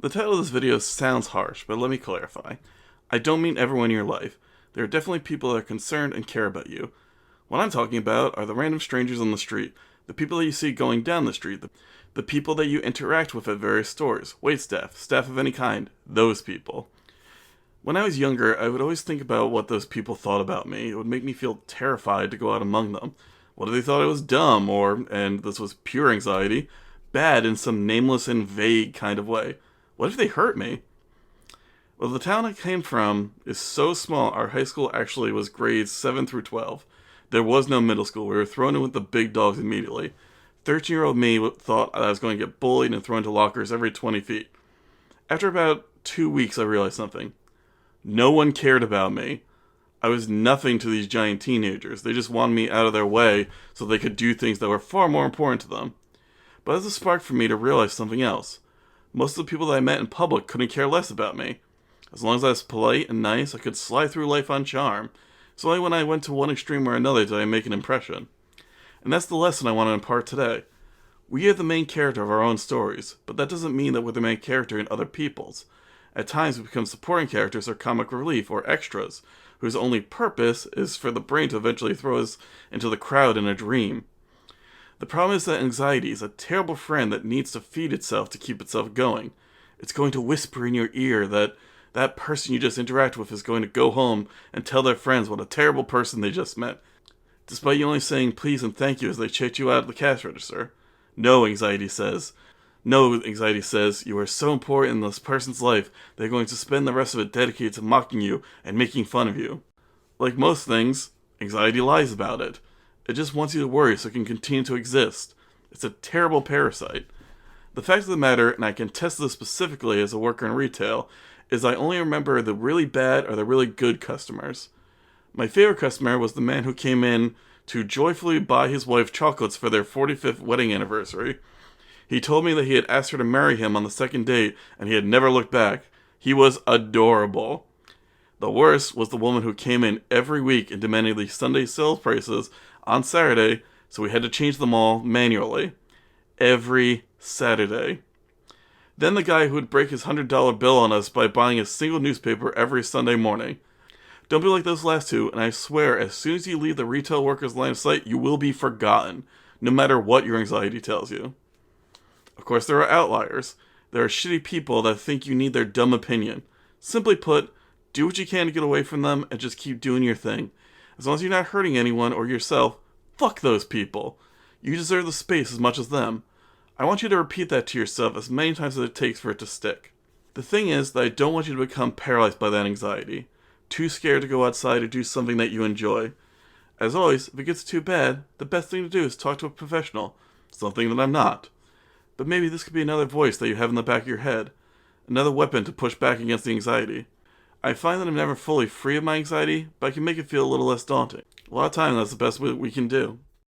The title of this video sounds harsh, but let me clarify. I don't mean everyone in your life. There are definitely people that are concerned and care about you. What I'm talking about are the random strangers on the street, the people that you see going down the street, the people that you interact with at various stores, waitstaff, staff of any kind, those people. When I was younger, I would always think about what those people thought about me. It would make me feel terrified to go out among them. What if they thought I was dumb, or, and this was pure anxiety, bad in some nameless and vague kind of way? What if they hurt me? Well, the town I came from is so small, our high school actually was grades 7 through 12. There was no middle school. We were thrown in with the big dogs immediately. 13-year-old me thought I was going to get bullied and thrown into lockers every 20 feet. After about 2 weeks, I realized something. No one cared about me. I was nothing to these giant teenagers. They just wanted me out of their way so they could do things that were far more important to them. But it was a spark for me to realize something else. Most of the people that I met in public couldn't care less about me. As long as I was polite and nice, I could slide through life on charm. It's only when I went to one extreme or another did I make an impression. And that's the lesson I want to impart today. We are the main character of our own stories, but that doesn't mean that we're the main character in other people's. At times we become supporting characters or comic relief or extras, whose only purpose is for the brain to eventually throw us into the crowd in a dream. The problem is that anxiety is a terrible friend that needs to feed itself to keep itself going. It's going to whisper in your ear that that person you just interact with is going to go home and tell their friends what a terrible person they just met, despite you only saying please and thank you as they chase you out of the cash register. No, anxiety says. No, anxiety says, you are so important in this person's life, they're going to spend the rest of it dedicated to mocking you and making fun of you. Like most things, anxiety lies about it. It just wants you to worry so it can continue to exist. It's a terrible parasite. The fact of the matter, and I can test this specifically as a worker in retail, is I only remember the really bad or the really good customers. My favorite customer was the man who came in to joyfully buy his wife chocolates for their 45th wedding anniversary. He told me that he had asked her to marry him on the second date, and he had never looked back. He was adorable. The worst was the woman who came in every week and demanded the Sunday sales prices on Saturday, so we had to change them all manually. Every Saturday. Then the guy who would break his $100 bill on us by buying a single newspaper every Sunday morning. Don't be like those last two, and I swear, as soon as you leave the retail worker's line of sight, you will be forgotten, no matter what your anxiety tells you. Of course, there are outliers. There are shitty people that think you need their dumb opinion. Simply put, do what you can to get away from them and just keep doing your thing. As long as you're not hurting anyone or yourself, fuck those people. You deserve the space as much as them. I want you to repeat that to yourself as many times as it takes for it to stick. The thing is that I don't want you to become paralyzed by that anxiety. Too scared to go outside or do something that you enjoy. As always, if it gets too bad, the best thing to do is talk to a professional. Something that I'm not. But maybe this could be another voice that you have in the back of your head. Another weapon to push back against the anxiety. I find that I'm never fully free of my anxiety, but I can make it feel a little less daunting. A lot of times that's the best we can do.